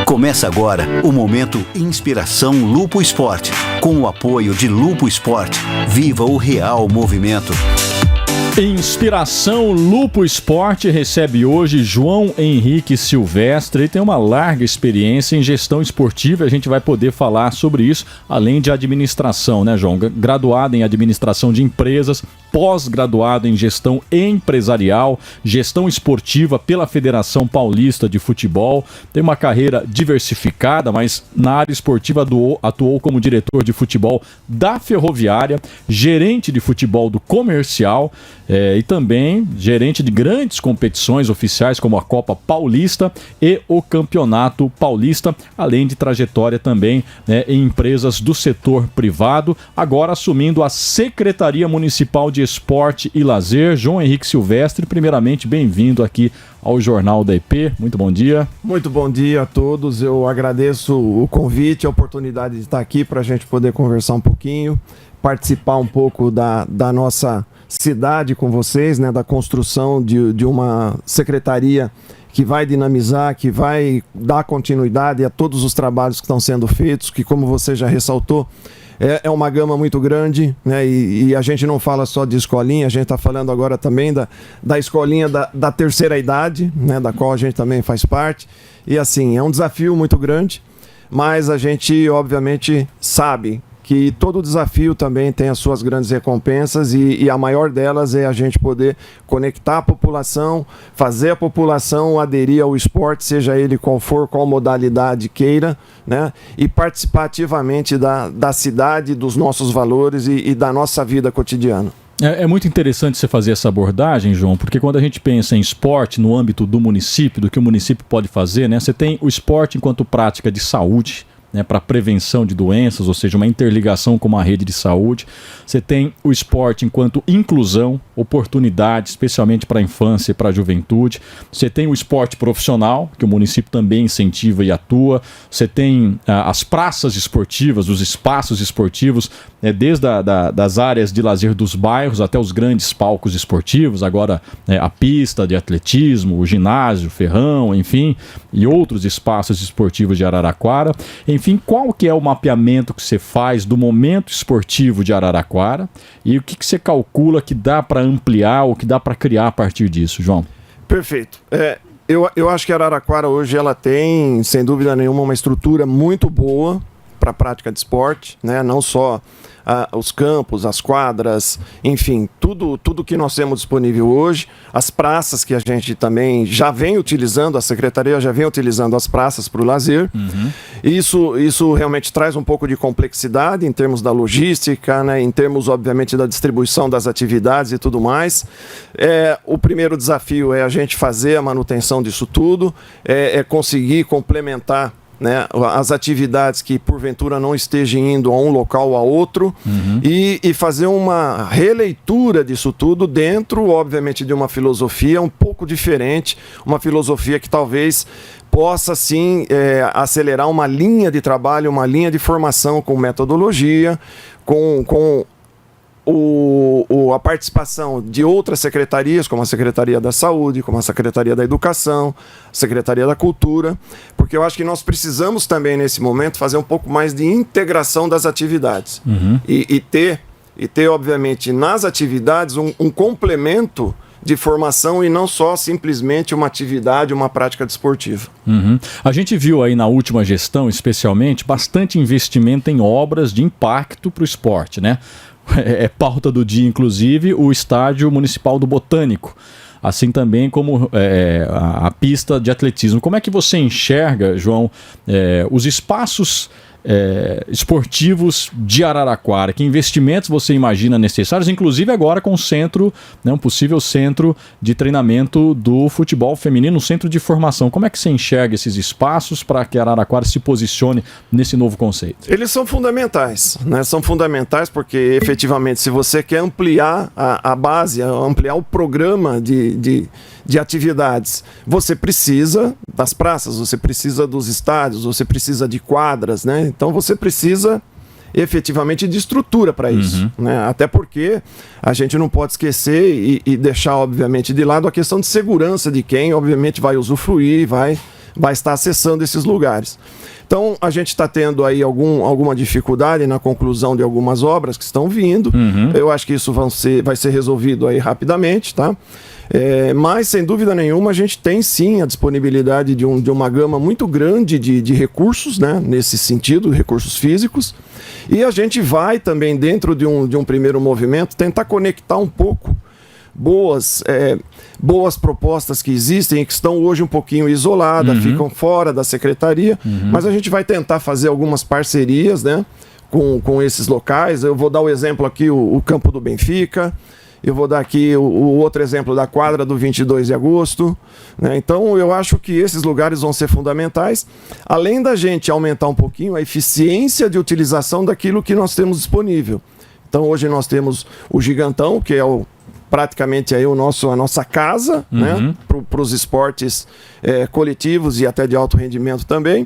Começa agora o Momento Inspiração Lupo Esporte. Com o apoio de Lupo Esporte, viva o real movimento. Inspiração Lupo Esporte recebe hoje João Henrique Silvestre. Ele tem uma larga experiência em gestão esportiva e a gente vai poder falar sobre isso, além de administração, né, João? Graduado em administração de empresas, pós-graduado em gestão empresarial, gestão esportiva pela Federação Paulista de Futebol. Tem uma carreira diversificada, mas na área esportiva atuou como diretor de futebol da Ferroviária, gerente de futebol do Comercial, e também gerente de grandes competições oficiais como a Copa Paulista e o Campeonato Paulista, além de trajetória também, né, em empresas do setor privado, agora assumindo a Secretaria Municipal de Esporte e Lazer. João Henrique Silvestre, primeiramente bem-vindo aqui ao Jornal da EP. Muito bom dia. Muito bom dia a todos. Eu agradeço o convite, a oportunidade de estar aqui para a gente poder conversar um pouquinho, participar um pouco da nossa cidade com vocês, né, da construção de uma secretaria que vai dinamizar, que vai dar continuidade a todos os trabalhos que estão sendo feitos, que, como você já ressaltou, é uma gama muito grande, né? E a gente não fala só de escolinha, a gente está falando agora também da escolinha da terceira idade, né? Da qual a gente também faz parte. E assim, é um desafio muito grande, mas a gente obviamente sabe que todo desafio também tem as suas grandes recompensas e a maior delas é a gente poder conectar a população, fazer a população aderir ao esporte, seja ele qual for, qual modalidade queira, né? E participar ativamente da cidade, dos nossos valores e da nossa vida cotidiana. É muito interessante você fazer essa abordagem, João, porque quando a gente pensa em esporte no âmbito do município, do que o município pode fazer, né? Você tem o esporte enquanto prática de saúde, né, para prevenção de doenças, ou seja, uma interligação com uma rede de saúde. Você tem o esporte enquanto inclusão, oportunidade, especialmente para a infância e para a juventude. Você tem o esporte profissional, que o município também incentiva e atua. Você tem as praças esportivas, os espaços esportivos, desde das áreas de lazer dos bairros até os grandes palcos esportivos, agora a pista de atletismo, o ginásio, Ferrão, enfim, e outros espaços esportivos de Araraquara. Enfim, qual que é o mapeamento que você faz do momento esportivo de Araraquara e o que você calcula que dá para ampliar ou que dá para criar a partir disso, João? Perfeito. Eu acho que Araraquara hoje ela tem, sem dúvida nenhuma, uma estrutura muito boa para a prática de esporte, né? Não só os campos, as quadras, enfim, tudo que nós temos disponível hoje, as praças que a gente também já vem utilizando, a Secretaria já vem utilizando as praças para o lazer. Uhum. Isso realmente traz um pouco de complexidade em termos da logística, né? Em termos, obviamente, da distribuição das atividades e tudo mais. O primeiro desafio é a gente fazer a manutenção disso tudo, é conseguir complementar, né, as atividades que porventura não estejam indo a um local ou a outro. Uhum. e fazer uma releitura disso tudo dentro, obviamente, de uma filosofia um pouco diferente, uma filosofia que talvez possa sim acelerar uma linha de trabalho, uma linha de formação com metodologia, com a participação de outras secretarias, como a Secretaria da Saúde, como a Secretaria da Educação, a Secretaria da Cultura, porque eu acho que nós precisamos também, nesse momento, fazer um pouco mais de integração das atividades. Uhum. E ter, obviamente, nas atividades um complemento de formação e não só simplesmente uma atividade, uma prática desportiva. Uhum. A gente viu aí na última gestão, especialmente, bastante investimento em obras de impacto para o esporte, né? É pauta do dia, inclusive, o Estádio Municipal do Botânico, assim também como a pista de atletismo. Como é que você enxerga, João, os espaços esportivos de Araraquara? Que investimentos você imagina necessários, inclusive agora com o centro, né, um possível centro de treinamento do futebol feminino, um centro de formação? Como é que você enxerga esses espaços para que Araraquara se posicione nesse novo conceito? Eles são fundamentais, né? São fundamentais porque, efetivamente, se você quer ampliar a base, ampliar o programa de atividades, você precisa das praças, você precisa dos estádios, você precisa de quadras, né? Então você precisa efetivamente de estrutura para isso, né? Até porque a gente não pode esquecer e deixar, obviamente, de lado a questão de segurança de quem, obviamente, vai usufruir, vai vai estar acessando esses lugares. Então, a gente está tendo aí alguma dificuldade na conclusão de algumas obras que estão vindo. Eu acho que isso vai ser resolvido aí rapidamente, tá? Mas, sem dúvida nenhuma, a gente tem sim a disponibilidade de uma gama muito grande de recursos, né? Nesse sentido, recursos físicos. E a gente vai também, dentro de um primeiro movimento, tentar conectar um pouco boas propostas que existem e que estão hoje um pouquinho isoladas, ficam fora da secretaria, mas a gente vai tentar fazer algumas parcerias, né, com esses locais. Eu vou dar o exemplo aqui, o campo do Benfica, eu vou dar aqui o outro exemplo da quadra do 22 de agosto, né? Então eu acho que esses lugares vão ser fundamentais, além da gente aumentar um pouquinho a eficiência de utilização daquilo que nós temos disponível. Então hoje nós temos o Gigantão, que é praticamente aí a nossa casa, né, para os esportes coletivos e até de alto rendimento também.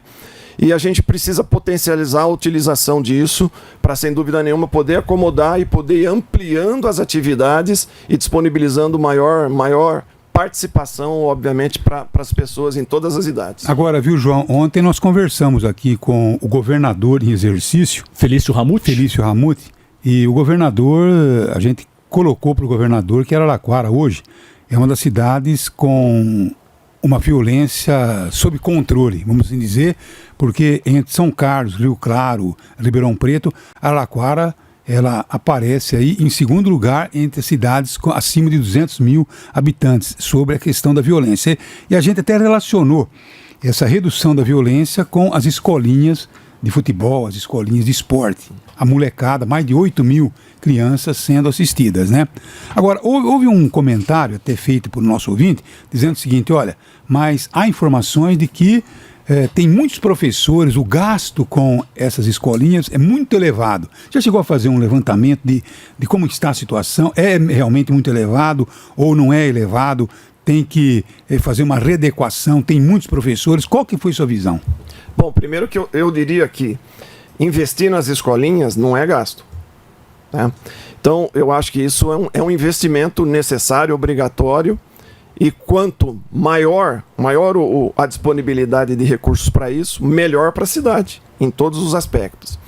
E a gente precisa potencializar a utilização disso para, sem dúvida nenhuma, poder acomodar e poder ir ampliando as atividades e disponibilizando maior participação, obviamente, para as pessoas em todas as idades. Agora, viu, João, ontem nós conversamos aqui com o governador em exercício, Felício Ramute, e o governador, a gente colocou para o governador que Araraquara hoje é uma das cidades com uma violência sob controle, vamos assim dizer, porque entre São Carlos, Rio Claro, Ribeirão Preto, Araraquara, ela aparece aí em segundo lugar entre as cidades com acima de 200 mil habitantes sobre a questão da violência. E a gente até relacionou essa redução da violência com as escolinhas de futebol, as escolinhas de esporte. A molecada, mais de 8 mil crianças sendo assistidas, né? Agora, houve um comentário até feito por nosso ouvinte, dizendo o seguinte, olha, mas há informações de que tem muitos professores, o gasto com essas escolinhas é muito elevado. Já chegou a fazer um levantamento de como está a situação? É realmente muito elevado ou não é elevado? Tem que fazer uma readequação, tem muitos professores. Qual que foi sua visão? Bom, primeiro que eu diria que investir nas escolinhas não é gasto, né? Então, eu acho que isso é um investimento necessário, obrigatório, e quanto maior a disponibilidade de recursos para isso, melhor para a cidade, em todos os aspectos.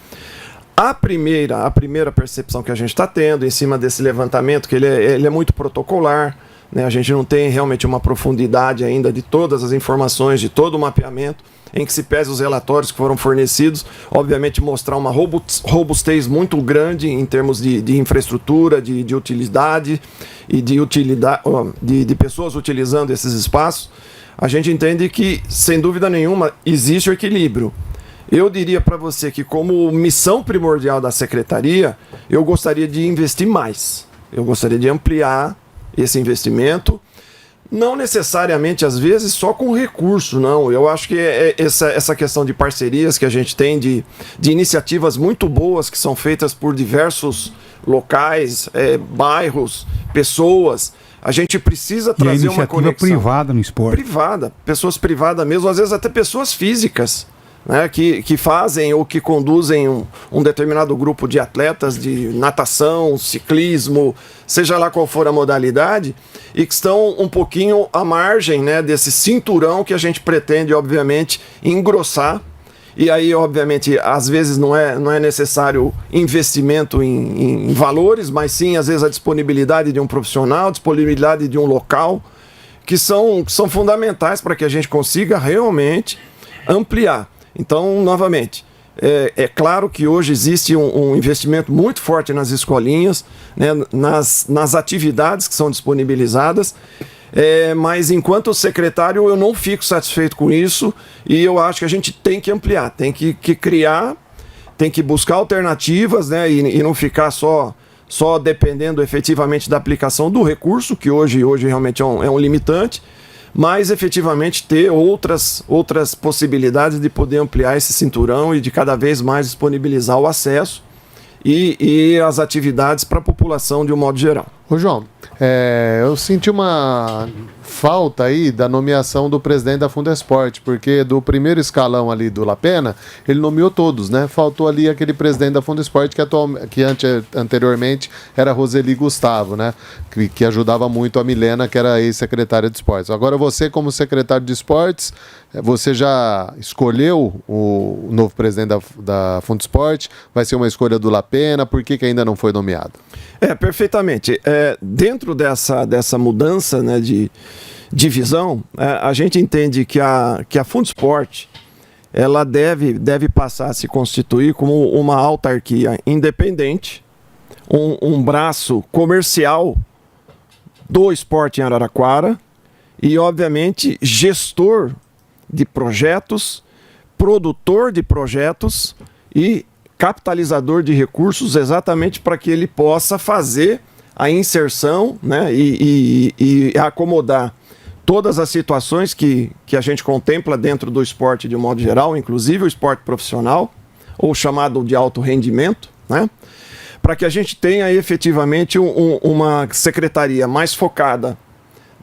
A primeira percepção que a gente está tendo em cima desse levantamento, que ele é muito protocolar, né? A gente não tem realmente uma profundidade ainda de todas as informações, de todo o mapeamento, em que se pese os relatórios que foram fornecidos, obviamente mostrar uma robustez muito grande em termos de infraestrutura, de utilidade e de pessoas utilizando esses espaços. A gente entende que, sem dúvida nenhuma, existe o equilíbrio. Eu diria para você que, como missão primordial da Secretaria, eu gostaria de investir mais. Eu gostaria de ampliar esse investimento, não necessariamente, às vezes, só com recurso, não. Eu acho que essa questão de parcerias que a gente tem, de iniciativas muito boas que são feitas por diversos locais, bairros, pessoas, a gente precisa trazer uma conexão. Privada no esporte. Privada, pessoas privadas mesmo, às vezes até pessoas físicas, né, que fazem ou que conduzem um determinado grupo de atletas de natação, ciclismo, seja lá qual for a modalidade, e que estão um pouquinho à margem, né, desse cinturão que a gente pretende, obviamente, engrossar. E aí, obviamente, às vezes não é necessário investimento em valores, mas sim, às vezes, a disponibilidade de um profissional, disponibilidade de um local, que são fundamentais para que a gente consiga realmente ampliar. Então, novamente, é claro que hoje existe um investimento muito forte nas escolinhas, né, nas atividades que são disponibilizadas, mas enquanto secretário eu não fico satisfeito com isso e eu acho que a gente tem que ampliar, tem que criar, tem que buscar alternativas, né, e não ficar só dependendo efetivamente da aplicação do recurso, que hoje realmente é um limitante, mas efetivamente ter outras possibilidades de poder ampliar esse cinturão e de cada vez mais disponibilizar o acesso e as atividades para a população de um modo geral. Ô João, eu senti uma falta aí da nomeação do presidente da Fundesporte, porque do primeiro escalão ali do Lapena, ele nomeou todos, né? Faltou ali aquele presidente da Fundesporte que anteriormente era Roseli Gustavo, né? Que ajudava muito a Milena, que era ex-secretária de esportes. Agora você, como secretário de esportes, Você já escolheu o novo presidente da Fundesporte? Vai ser uma escolha do Lapena? Por que ainda não foi nomeado? Perfeitamente. Dentro dessa mudança, né, de visão, a gente entende que a Fundesporte ela deve passar a se constituir como uma autarquia independente, um braço comercial do esporte em Araraquara e, obviamente, gestor de projetos, produtor de projetos e capitalizador de recursos, exatamente para que ele possa fazer a inserção, né, e acomodar todas as situações que a gente contempla dentro do esporte de um modo geral, inclusive o esporte profissional, ou chamado de alto rendimento, né, para que a gente tenha efetivamente uma secretaria mais focada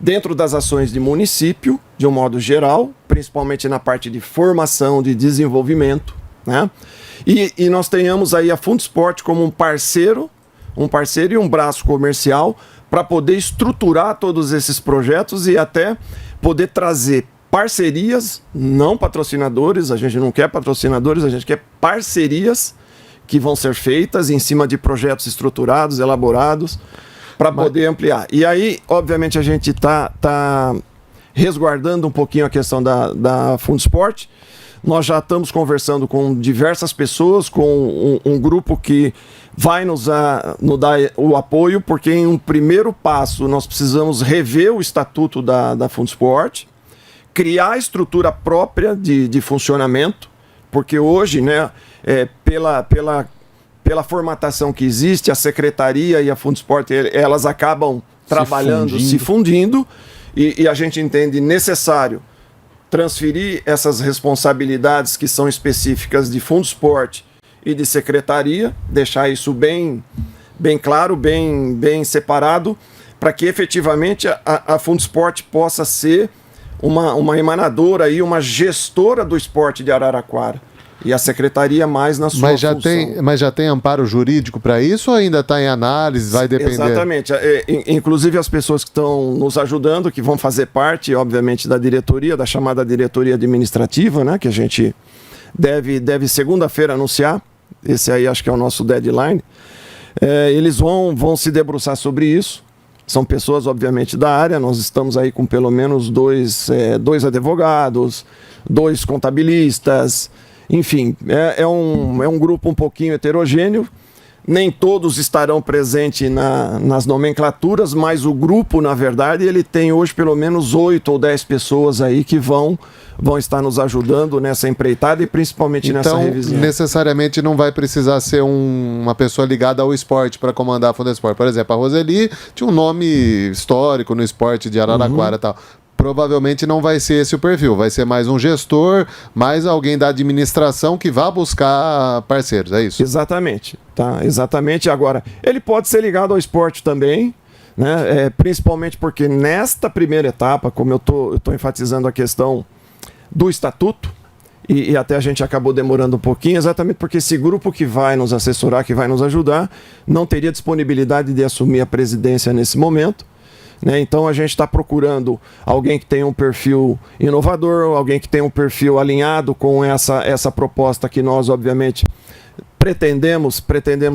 dentro das ações de município, de um modo geral, principalmente na parte de formação, de desenvolvimento, né, e nós tenhamos aí a Fundesporte como um parceiro e um braço comercial para poder estruturar todos esses projetos e até poder trazer parcerias, não patrocinadores, a gente não quer patrocinadores, a gente quer parcerias que vão ser feitas em cima de projetos estruturados, elaborados, para poder ampliar. E aí, obviamente, a gente está resguardando um pouquinho a questão da Fundesporte. Nós já estamos conversando com diversas pessoas, com um grupo que vai nos dar o apoio, porque em um primeiro passo nós precisamos rever o estatuto da Fundesporte, criar a estrutura própria de funcionamento, porque hoje, né, pela formatação que existe, a Secretaria e a Fundesporte, elas acabam trabalhando, se fundindo, e a gente entende necessário transferir essas responsabilidades que são específicas de Fundesporte e de secretaria, deixar isso bem claro, bem separado, para que efetivamente a Fundesporte possa ser uma emanadora e uma gestora do esporte de Araraquara. E a secretaria mais na sua função. Mas já tem amparo jurídico para isso ou ainda está em análise, vai depender? Exatamente. Inclusive as pessoas que estão nos ajudando, que vão fazer parte, obviamente, da diretoria, da chamada diretoria administrativa, né, que a gente deve segunda-feira anunciar. Esse aí acho que é o nosso deadline. Eles vão se debruçar sobre isso. São pessoas, obviamente, da área. Nós estamos aí com pelo menos dois advogados, 2 contabilistas. Enfim, é um grupo um pouquinho heterogêneo. Nem todos estarão presentes nas nomenclaturas, mas o grupo, na verdade, ele tem hoje pelo menos 8 ou 10 pessoas aí que vão estar nos ajudando nessa empreitada e principalmente nessa revisão. Então, necessariamente não vai precisar ser uma pessoa ligada ao esporte para comandar a Fundesporte. Por exemplo, a Roseli tinha um nome histórico no esporte de Araraquara e tal. Provavelmente não vai ser esse o perfil, vai ser mais um gestor, mais alguém da administração que vá buscar parceiros, é isso? Exatamente, tá? Exatamente. Agora, ele pode ser ligado ao esporte também, né? Principalmente porque nesta primeira etapa, como eu tô enfatizando a questão do estatuto, e até a gente acabou demorando um pouquinho, exatamente porque esse grupo que vai nos assessorar, que vai nos ajudar, não teria disponibilidade de assumir a presidência nesse momento. Então a gente está procurando alguém que tenha um perfil inovador, alguém que tenha um perfil alinhado com essa proposta que nós, obviamente, pretendemos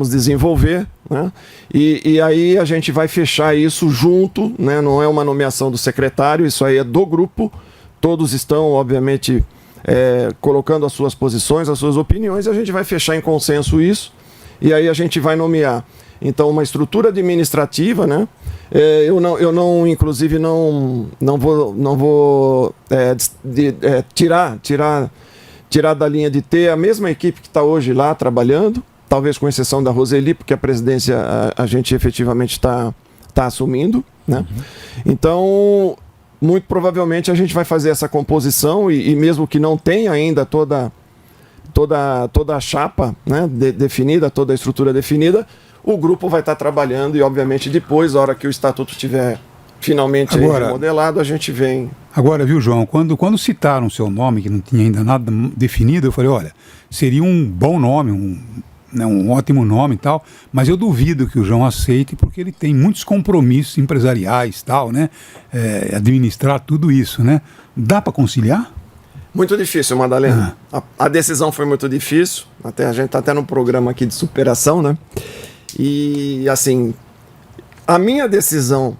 desenvolver, né? E aí a gente vai fechar isso junto, né? Não é uma nomeação do secretário, isso aí é do grupo, todos estão, obviamente, colocando as suas posições, as suas opiniões, e a gente vai fechar em consenso isso, e aí a gente vai nomear, então, uma estrutura administrativa, né? Eu não, inclusive, não vou tirar da linha de ter a mesma equipe que está hoje lá trabalhando, talvez com exceção da Roseli, porque a presidência a gente efetivamente está assumindo, né? Então, muito provavelmente a gente vai fazer essa composição e mesmo que não tenha ainda toda a chapa, né, definida, toda a estrutura definida, o grupo vai estar trabalhando e, obviamente, depois, na hora que o estatuto estiver finalmente remodelado, a gente vem. Agora, viu, João, quando citaram o seu nome, que não tinha ainda nada definido, eu falei, olha, seria um bom nome, um ótimo nome e tal, mas eu duvido que o João aceite, porque ele tem muitos compromissos empresariais e tal, né? Administrar tudo isso, né? Dá para conciliar? Muito difícil, Madalena. A decisão foi muito difícil. A gente está até num programa aqui de superação, né? E, assim, a minha decisão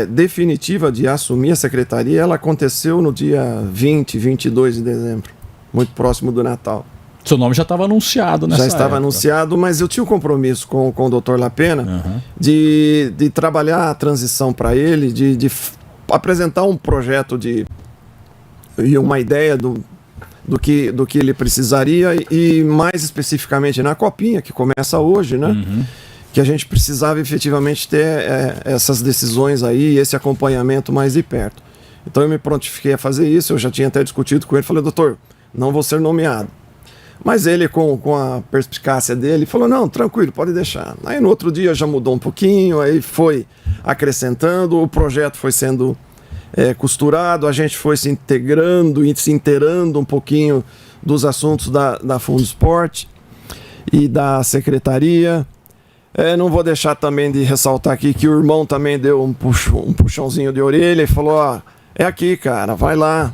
definitiva de assumir a secretaria, ela aconteceu no dia 22 de dezembro, muito próximo do Natal. Seu nome já estava anunciado nessa época. Já estava anunciado, mas eu tinha um compromisso com o Dr. Lapena de trabalhar a transição para ele, de apresentar um projeto e uma ideia do que ele precisaria e mais especificamente na Copinha, que começa hoje, né? Que a gente precisava efetivamente ter essas decisões aí, esse acompanhamento mais de perto. Então eu me prontifiquei a fazer isso, eu já tinha até discutido com ele, falei, doutor, não vou ser nomeado. Mas ele, com a perspicácia dele, falou, não, tranquilo, pode deixar. Aí no outro dia já mudou um pouquinho, aí foi acrescentando, o projeto foi sendo costurado, a gente foi se integrando e se inteirando um pouquinho dos assuntos da Fundo Esporte e da secretaria. Não vou deixar também de ressaltar aqui que o irmão também deu um puxãozinho de orelha e falou, é aqui, cara, vai lá,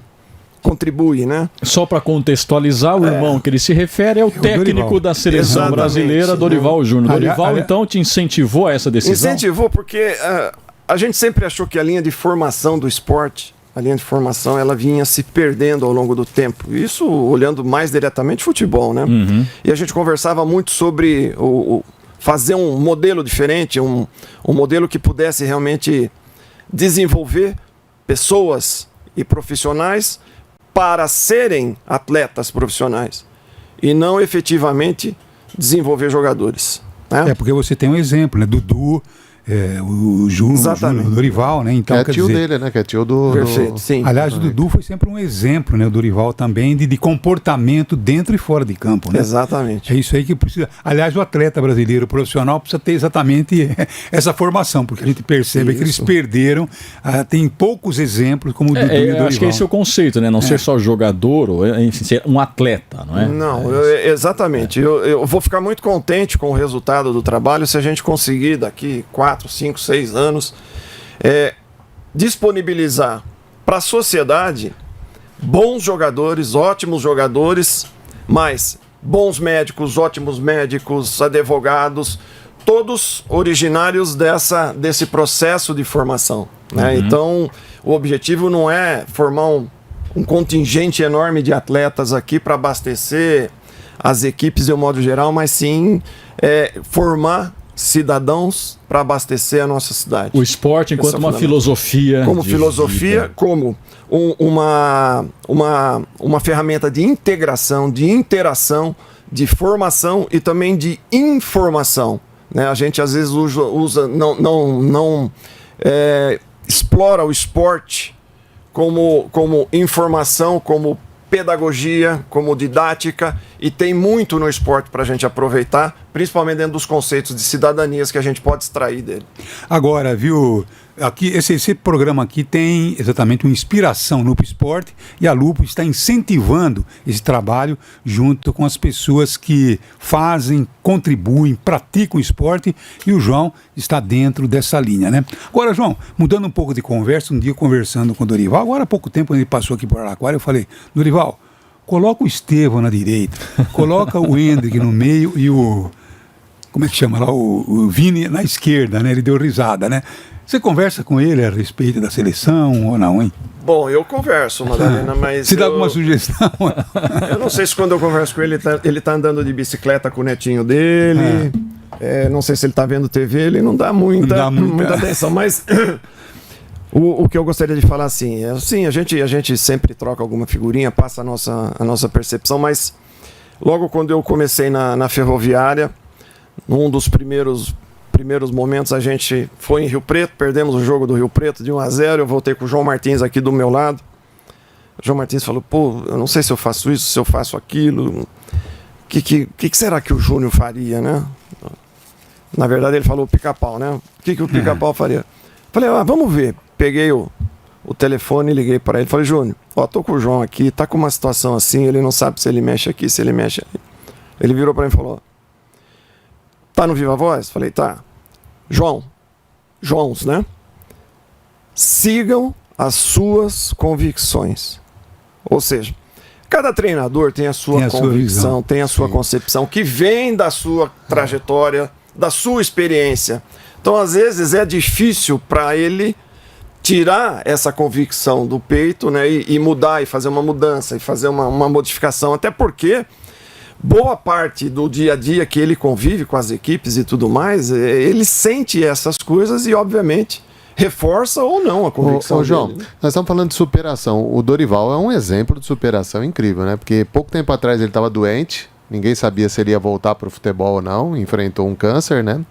contribui, né? Só para contextualizar, o irmão que ele se refere é o técnico Dorival. da seleção Exatamente, brasileira, Dorival Júnior. Dorival, então, te incentivou a essa decisão? Incentivou porque a gente sempre achou que a linha de formação do esporte, a linha de formação, ela vinha se perdendo ao longo do tempo. Isso olhando mais diretamente futebol, né? E a gente conversava muito sobre fazer um modelo diferente, um modelo que pudesse realmente desenvolver pessoas e profissionais para serem atletas profissionais e não efetivamente desenvolver jogadores, né? Porque você tem um exemplo, né? Dudu, o Júnior, o Dorival, né? Então, é tio dele, né? Que é tio do... Perfeito, sim. Aliás, o Dudu foi sempre um exemplo, né? O Dorival também, de comportamento dentro e fora de campo, né? Exatamente. É isso aí que precisa. Aliás, o atleta brasileiro profissional precisa ter exatamente essa formação, porque a gente percebe que eles perderam. Tem poucos exemplos como o Dudu e o Dorival. Acho que esse é o conceito, né? Não ser só jogador, ou enfim, ser um atleta, não é? Não, exatamente. Eu vou ficar muito contente com o resultado do trabalho se a gente conseguir daqui 4, 5, 6 anos disponibilizar para a sociedade bons jogadores, ótimos jogadores, mas bons médicos, ótimos médicos, advogados, todos originários desse processo de formação, né? Então, o objetivo não é formar um contingente enorme de atletas aqui para abastecer as equipes de um modo geral, mas sim formar cidadãos para abastecer a nossa cidade. O esporte enquanto uma filosofia. Como filosofia, vida. Como uma ferramenta de integração, de interação, de formação e também de informação, né? A gente às vezes não explora o esporte como informação, como pedagogia, como didática, e tem muito no esporte para a gente aproveitar, principalmente dentro dos conceitos de cidadanias que a gente pode extrair dele. Agora, viu, aqui, esse programa aqui tem exatamente uma inspiração no Lupo Esporte, e a Lupo está incentivando esse trabalho junto com as pessoas que fazem, contribuem, praticam o esporte, e o João está dentro dessa linha, né? Agora, João, mudando um pouco de conversa, um dia conversando com o Dorival, agora há pouco tempo ele passou aqui por Araraquara, eu falei, Dorival, coloca o Estevão na direita, coloca o Hendrick no meio e o... Como é que chama lá? O Vini na esquerda, né? Ele deu risada, né? Você conversa com ele a respeito da seleção ou não, hein? Bom, eu converso, Madalena, mas... Se dá alguma sugestão? Eu não sei se quando eu converso com ele, ele tá andando de bicicleta com o netinho dele. Não sei se ele tá vendo TV, ele não dá muita atenção, mas... O que eu gostaria de falar assim, a gente sempre troca alguma figurinha, passa a nossa percepção, mas logo quando eu comecei na Ferroviária, num dos primeiros momentos a gente foi em Rio Preto, perdemos o jogo do Rio Preto de 1-0, eu voltei com o João Martins aqui do meu lado. O João Martins falou, eu não sei se eu faço isso, se eu faço aquilo, o que será que o Júnior faria, né? Na verdade ele falou Pica-Pau, né? O que o Pica-Pau faria? Falei, vamos ver. Peguei o telefone e liguei para ele. Falei, Júnior, tô com o João aqui, tá com uma situação assim, ele não sabe se ele mexe aqui, se ele mexe ali. Ele virou para mim e falou, tá no Viva Voz? Falei, tá. Joãos, né? Sigam as suas convicções. Ou seja, Cada treinador tem a sua convicção, tem a sua concepção, que vem da sua trajetória, da sua experiência. Então, às vezes, é difícil para ele tirar essa convicção do peito, né, e mudar, e fazer uma mudança, e fazer uma modificação. Até porque boa parte do dia a dia que ele convive com as equipes e tudo mais, ele sente essas coisas e, obviamente, reforça ou não a convicção João, dele, né? Nós estamos falando de superação. O Dorival é um exemplo de superação incrível, né? Porque pouco tempo atrás ele estava doente, ninguém sabia se ele ia voltar para o futebol ou não, enfrentou um câncer, né?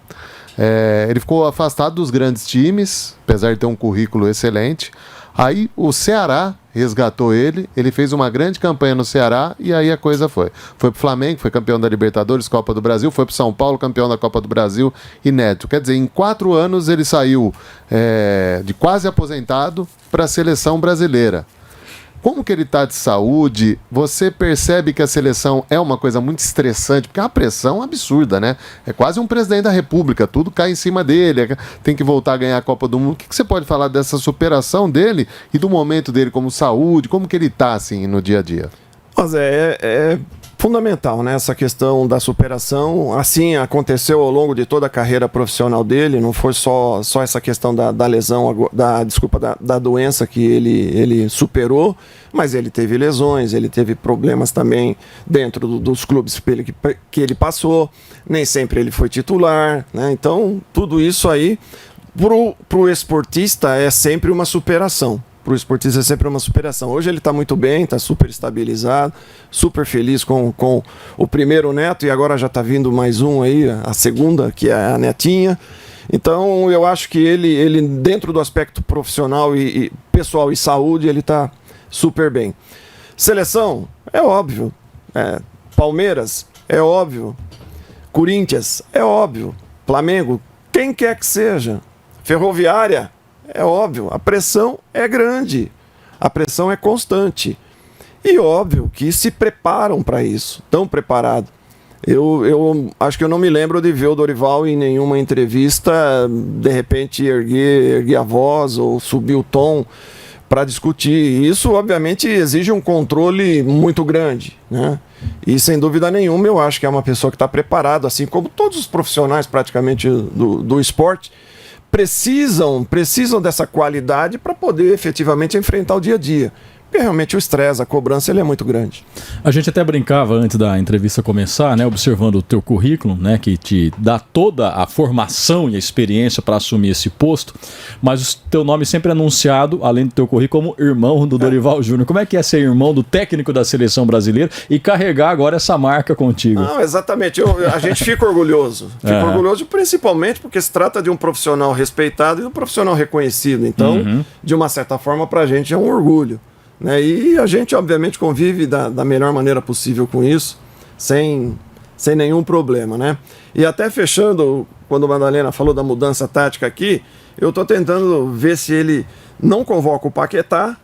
Ele ficou afastado dos grandes times, apesar de ter um currículo excelente. Aí o Ceará resgatou ele fez uma grande campanha no Ceará e aí a coisa foi. Foi pro Flamengo, foi campeão da Libertadores, Copa do Brasil, foi pro São Paulo, campeão da Copa do Brasil, inédito. Quer dizer, em 4 anos ele saiu de quase aposentado para a seleção brasileira. Como que ele está de saúde? Você percebe que a seleção é uma coisa muito estressante, porque é uma pressão absurda, né? É quase um presidente da República, tudo cai em cima dele, tem que voltar a ganhar a Copa do Mundo. O que você pode falar dessa superação dele e do momento dele como saúde? Como que ele está, assim, no dia a dia? Mas é fundamental, né? Essa questão da superação. Assim aconteceu ao longo de toda a carreira profissional dele, não foi só essa questão da lesão, da doença que ele superou, mas ele teve lesões, ele teve problemas também dentro dos clubes que ele passou, nem sempre ele foi titular, né? Então, tudo isso aí, pro esportista, é sempre uma superação. Para o esportista é sempre uma superação. Hoje ele está muito bem, está super estabilizado, super feliz com o primeiro neto e agora já está vindo mais um aí, a segunda, que é a netinha. Então eu acho que ele dentro do aspecto profissional e pessoal e saúde, ele está super bem. Seleção, é óbvio. Palmeiras, é óbvio. Corinthians, é óbvio. Flamengo, quem quer que seja. Ferroviária, é óbvio, a pressão é grande, a pressão é constante. E óbvio que se preparam para isso, estão preparados. Eu acho que eu não me lembro de ver o Dorival em nenhuma entrevista, de repente erguer a voz ou subir o tom para discutir. Isso, obviamente, exige um controle muito grande, né? E, sem dúvida nenhuma, eu acho que é uma pessoa que está preparada, assim como todos os profissionais praticamente do esporte, precisam dessa qualidade para poder efetivamente enfrentar o dia a dia. Porque realmente o estresse, a cobrança, ele é muito grande. A gente até brincava antes da entrevista começar, né, observando o teu currículo, né, que te dá toda a formação e a experiência para assumir esse posto, mas o teu nome sempre é anunciado, além do teu currículo, como irmão do Dorival Júnior. Como é que é ser irmão do técnico da seleção brasileira e carregar agora essa marca contigo? Não, exatamente. A gente fica orgulhoso. Orgulhoso principalmente porque se trata de um profissional respeitado e um profissional reconhecido. Então, de uma certa forma, para a gente é um orgulho. Né? E a gente, obviamente, convive da melhor maneira possível com isso, sem nenhum problema, né? E até fechando, quando o Madalena falou da mudança tática aqui, eu estou tentando ver se ele não convoca o Paquetá,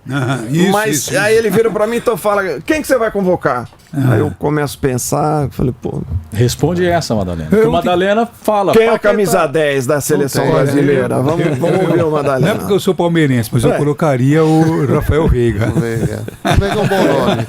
mas aí ele vira para mim e fala, quem que você vai convocar? Aí eu começo a pensar, falei, pô... Responde essa, Madalena. Porque o Madalena fala... Quem é a camisa 10 da seleção brasileira? Vamos ver o Madalena. Não é porque eu sou palmeirense, mas eu colocaria o Rafael Veiga. O Veiga é um bom nome.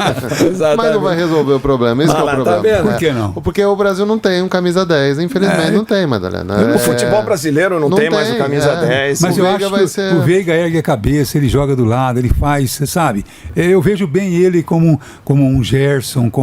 Mas não vai resolver o problema, esse é o problema. Tá vendo? Por que não? Porque o Brasil não tem um camisa 10, infelizmente não tem, Madalena. O futebol brasileiro não tem mais o camisa 10. Mas eu acho que o Veiga ergue a cabeça, ele joga do lado, ele faz, você sabe? Eu vejo bem ele como um Gerson,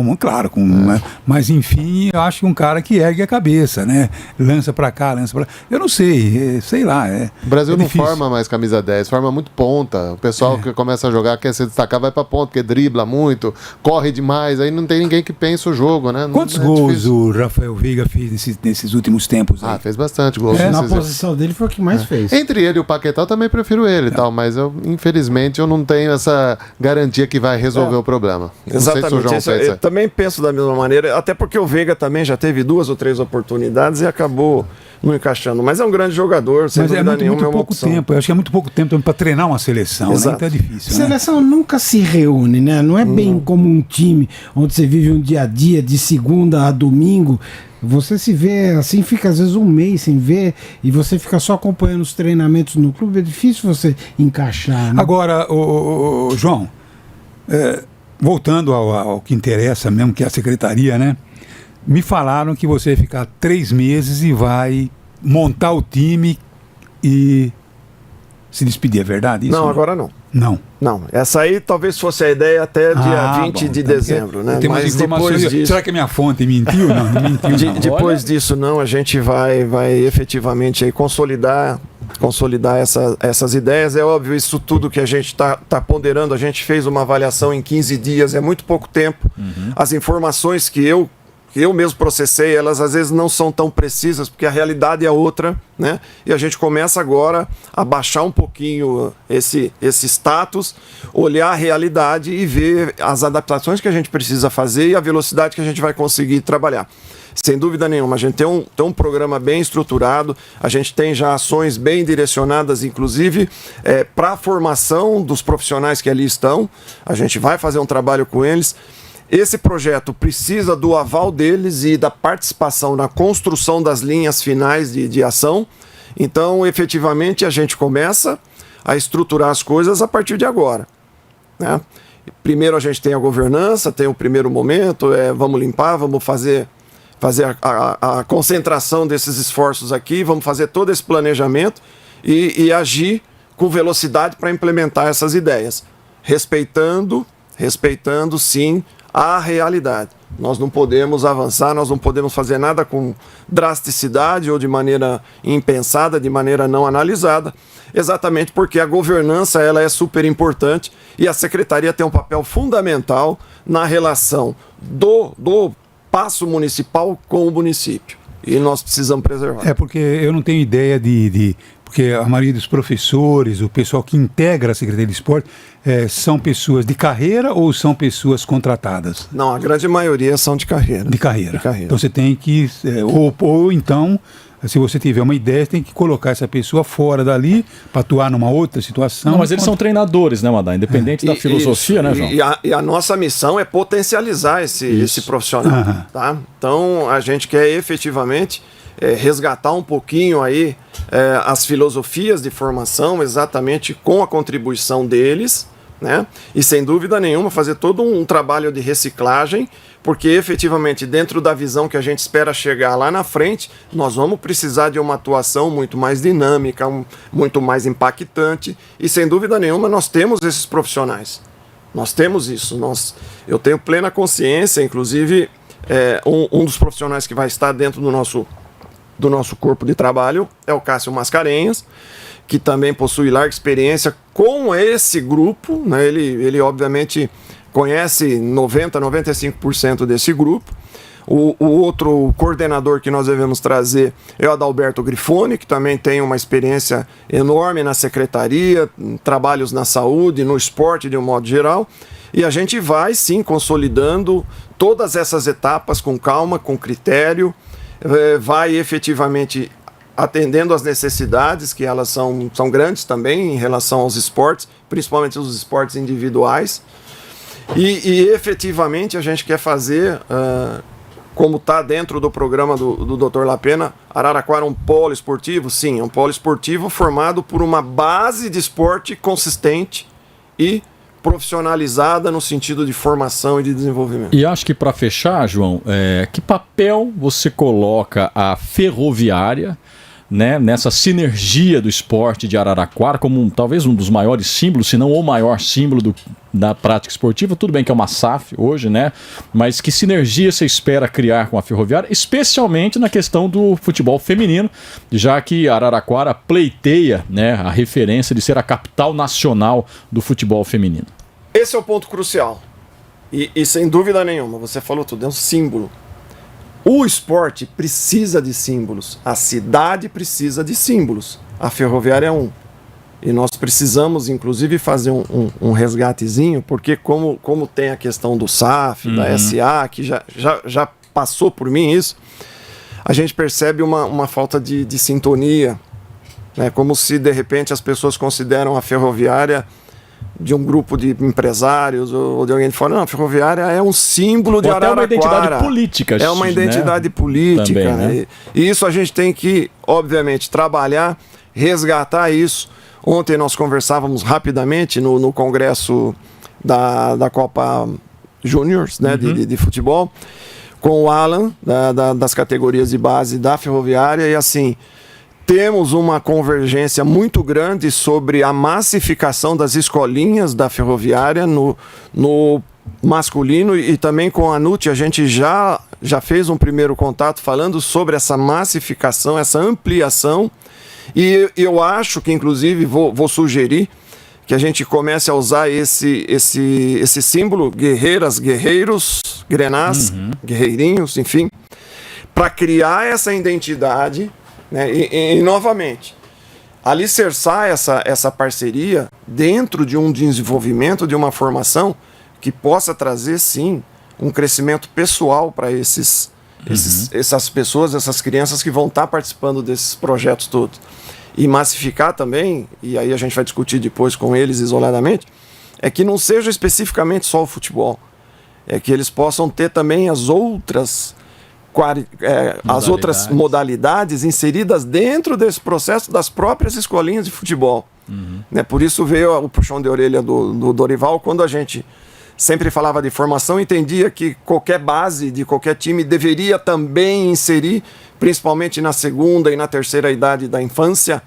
mas enfim, eu acho que um cara que ergue a cabeça, né? Lança pra cá, lança pra lá. Eu não sei lá. O Brasil não forma mais camisa 10, forma muito ponta. O pessoal que começa a jogar, quer se destacar, vai pra ponta, porque dribla muito, corre demais, aí não tem ninguém que pensa o jogo, né? Quantos gols o Rafael Veiga fez nesses últimos tempos? Aí? Fez bastante gols. Na posição dele foi o que mais fez. Entre ele e o Paquetá, eu também prefiro ele e tal, mas infelizmente eu não tenho essa garantia que vai resolver o problema. Exatamente. Eu também penso da mesma maneira, até porque o Veiga também já teve 2 ou 3 oportunidades e acabou não encaixando. Mas é um grande jogador, sem dúvida nenhuma. Muito pouco tempo. Eu acho que é muito pouco tempo também para treinar uma seleção. Né? Então é difícil. A seleção nunca se reúne, né? Não é bem como um time onde você vive um dia a dia, de segunda a domingo. Você se vê assim, fica às vezes um mês sem ver e você fica só acompanhando os treinamentos no clube. É difícil você encaixar. Né? Agora, João, voltando ao que interessa mesmo, que é a secretaria, né? Me falaram que você vai ficar 3 meses e vai montar o time e se despedir, é verdade isso? Não, agora não. Não. Não, essa aí talvez fosse a ideia até dia 20 de dezembro, né? Tem umas Mas informações. depois disso, Será que a minha fonte mentiu? Não, não mentiu. Não. depois disso não, a gente vai efetivamente aí consolidar essas ideias. É óbvio, isso tudo que a gente está ponderando, a gente fez uma avaliação em 15 dias, é muito pouco tempo. As informações que eu mesmo processei, elas às vezes não são tão precisas, porque a realidade é outra, né? E a gente começa agora a baixar um pouquinho esse status, olhar a realidade e ver as adaptações que a gente precisa fazer e a velocidade que a gente vai conseguir trabalhar. Sem dúvida nenhuma, a gente tem um programa bem estruturado, a gente tem já ações bem direcionadas, inclusive, para a formação dos profissionais que ali estão. A gente vai fazer um trabalho com eles. Esse projeto precisa do aval deles e da participação na construção das linhas finais de ação. Então, efetivamente, a gente começa a estruturar as coisas a partir de agora, né? Primeiro a gente tem a governança, tem o primeiro momento, vamos limpar, vamos fazer a concentração desses esforços aqui, vamos fazer todo esse planejamento e agir com velocidade para implementar essas ideias, respeitando sim a realidade. Nós não podemos avançar, nós não podemos fazer nada com drasticidade ou de maneira impensada, de maneira não analisada, exatamente porque a governança ela é super importante e a secretaria tem um papel fundamental na relação do passo municipal com o município. E nós precisamos preservar. Porque eu não tenho ideia porque a maioria dos professores, o pessoal que integra a Secretaria de Esporte, são pessoas de carreira ou são pessoas contratadas? Não, a grande maioria são de carreira. De carreira. Então você tem que, ou então, se você tiver uma ideia, você tem que colocar essa pessoa fora dali para atuar numa outra situação. Não, mas eles são treinadores, né, Madá? Independente da filosofia, né, João? E a nossa missão é potencializar esse profissional. Tá? Então, a gente quer efetivamente resgatar um pouquinho aí as filosofias de formação, exatamente com a contribuição deles, né? E sem dúvida nenhuma fazer todo um trabalho de reciclagem, porque efetivamente dentro da visão que a gente espera chegar lá na frente, nós vamos precisar de uma atuação muito mais dinâmica, muito mais impactante, e sem dúvida nenhuma nós temos esses profissionais. Nós temos isso. Eu tenho plena consciência, inclusive um dos profissionais que vai estar dentro do nosso corpo de trabalho é o Cássio Mascarenhas, que também possui larga experiência com esse grupo, né? Ele obviamente conhece 95% desse grupo. O outro coordenador que nós devemos trazer é o Adalberto Grifone, que também tem uma experiência enorme na secretaria, em trabalhos na saúde, no esporte de um modo geral. E a gente vai sim consolidando todas essas etapas com calma, com critério, vai efetivamente atendendo às necessidades, que elas são grandes também em relação aos esportes, principalmente os esportes individuais. E efetivamente a gente quer fazer, como está dentro do programa do Dr. Lapena, Araraquara um polo esportivo? Sim, é um polo esportivo formado por uma base de esporte consistente e profissionalizada no sentido de formação e de desenvolvimento. E acho que para fechar, João, que papel você coloca a Ferroviária, né, nessa sinergia do esporte de Araraquara como talvez um dos maiores símbolos, se não o maior símbolo da prática esportiva? Tudo bem que é uma SAF hoje, né? Mas que sinergia você espera criar com a Ferroviária, especialmente na questão do futebol feminino, já que Araraquara pleiteia, né, a referência de ser a capital nacional do futebol feminino? Esse é o ponto crucial. E sem dúvida nenhuma, você falou tudo, é um símbolo. O esporte precisa de símbolos, a cidade precisa de símbolos, a Ferroviária é um. E nós precisamos, inclusive, fazer um resgatezinho, porque como tem a questão do SAF, da SA, que já passou por mim isso, a gente percebe uma falta de sintonia, né? Como se, de repente, as pessoas consideram a Ferroviária de um grupo de empresários ou de alguém de fora. Não, a Ferroviária é um símbolo de Araraquara. É uma identidade política. É uma identidade política. Também, né? E isso a gente tem que, obviamente, trabalhar, resgatar isso. Ontem nós conversávamos rapidamente no congresso da Copa júniores, né, de futebol, com o Alan, das categorias de base da Ferroviária, e assim, temos uma convergência muito grande sobre a massificação das escolinhas da Ferroviária no masculino, e também com a NUT a gente já fez um primeiro contato falando sobre essa massificação, essa ampliação, e eu acho que inclusive vou sugerir que a gente comece a usar esse símbolo, guerreiras, guerreiros, grenás, guerreirinhos, enfim, para criar essa identidade, né, e novamente, alicerçar essa parceria dentro de um desenvolvimento, de uma formação que possa trazer, sim, um crescimento pessoal para essas pessoas, essas crianças que vão estar participando desses projetos todos. E massificar também, e aí a gente vai discutir depois com eles isoladamente, é que não seja especificamente só o futebol. É que eles possam ter também as outras modalidades inseridas dentro desse processo das próprias escolinhas de futebol. Né? Por isso veio o puxão de orelha do Dorival, quando a gente sempre falava de formação, entendia que qualquer base de qualquer time deveria também inserir, principalmente na segunda e na terceira idade da infância,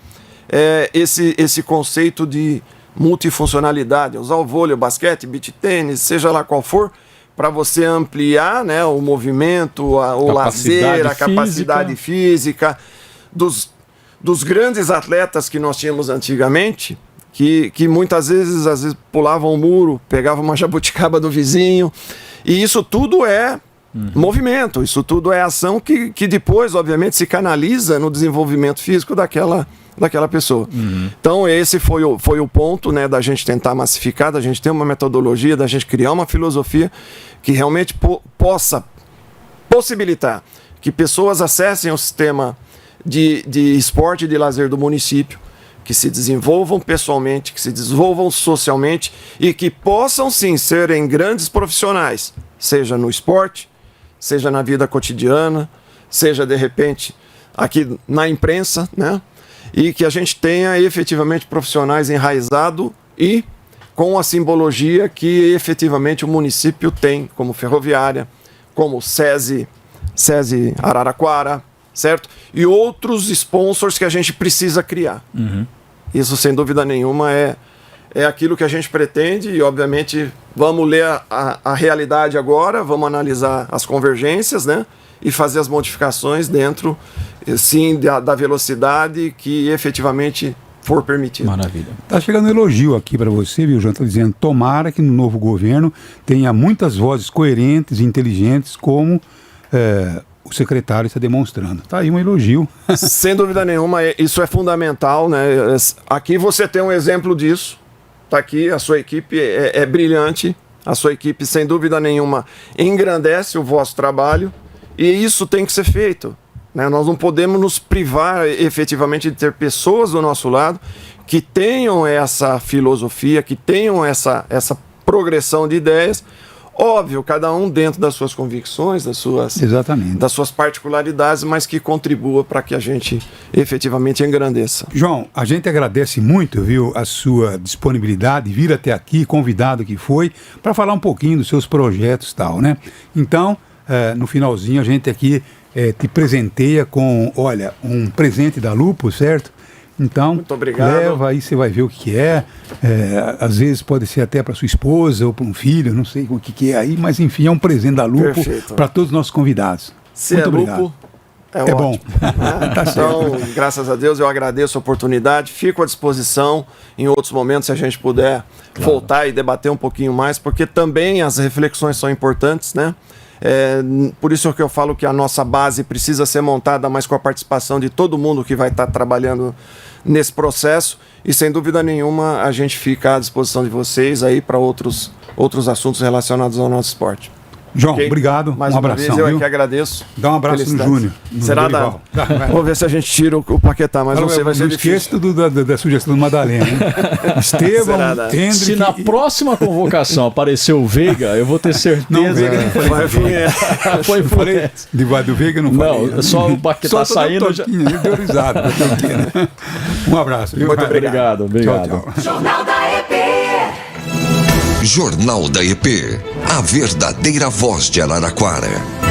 esse conceito de multifuncionalidade, usar o vôlei, o basquete, beach tênis, seja lá qual for, para você ampliar, né, o movimento, o lazer, a capacidade física dos grandes atletas que nós tínhamos antigamente, que muitas vezes pulavam o muro, pegavam uma jabuticaba do vizinho, e isso tudo é movimento, isso tudo é ação que depois, obviamente, se canaliza no desenvolvimento físico daquela pessoa. Então esse foi o ponto, né, da gente tentar massificar, da gente ter uma metodologia, da gente criar uma filosofia que realmente possa possibilitar que pessoas acessem o sistema de esporte e de lazer do município, que se desenvolvam pessoalmente, que se desenvolvam socialmente e que possam sim serem grandes profissionais, seja no esporte, seja na vida cotidiana, seja de repente aqui na imprensa, né? E que a gente tenha efetivamente profissionais enraizados e com a simbologia que efetivamente o município tem, como Ferroviária, como SESI Araraquara, certo? E outros sponsors que a gente precisa criar. Isso, sem dúvida nenhuma, é aquilo que a gente pretende, e obviamente vamos ler a realidade agora, vamos analisar as convergências, né? E fazer as modificações dentro, sim, da velocidade que efetivamente for permitido. Maravilha. Tá chegando um elogio aqui para você, viu, João? Tá dizendo, tomara que no novo governo tenha muitas vozes coerentes e inteligentes, como o secretário está demonstrando. Tá aí um elogio. Sem dúvida nenhuma, isso é fundamental, né? Aqui você tem um exemplo disso. Tá aqui, a sua equipe é brilhante, a sua equipe, sem dúvida nenhuma, engrandece o vosso trabalho, e isso tem que ser feito, né? Nós não podemos nos privar efetivamente de ter pessoas do nosso lado que tenham essa filosofia, que tenham essa progressão de ideias. Óbvio, cada um dentro das suas convicções, das suas particularidades, mas que contribua para que a gente efetivamente engrandeça. João, a gente agradece muito, viu, a sua disponibilidade, vir até aqui, convidado que foi, para falar um pouquinho dos seus projetos e tal, né? Então, no finalzinho, a gente aqui te presenteia com, olha, um presente da Lupo, certo? Então, muito obrigado. Leva aí, você vai ver o que é. Às vezes pode ser até para sua esposa ou para um filho, não sei o que é aí, mas enfim, é um presente da Lupo para todos os nossos convidados. Se muito obrigado. Lupo, é ótimo. Bom. Tá então, graças a Deus, eu agradeço a oportunidade, fico à disposição em outros momentos, se a gente puder voltar e debater um pouquinho mais, porque também as reflexões são importantes, né? Por isso que eu falo que a nossa base precisa ser montada, mas com a participação de todo mundo que vai estar trabalhando nesse processo, e sem dúvida nenhuma a gente fica à disposição de vocês aí para outros assuntos relacionados ao nosso esporte. João, obrigado. Mais um uma abração. Vez, eu que agradeço. Dá um abraço no Júnior. Será dado? Vamos ver se a gente tira o Paquetá, mas não sei, vai ser difícil. Não esqueça da sugestão do Madalena. Estevão, Hendrick... Se na próxima convocação aparecer o Veiga, eu vou ter certeza que foi do Veiga, não falei. Não, só o Paquetá saindo... Ele deu risada. Um abraço. Muito obrigado. Tchau, tchau. Jornal da EPE. Jornal da EP, a verdadeira voz de Araraquara.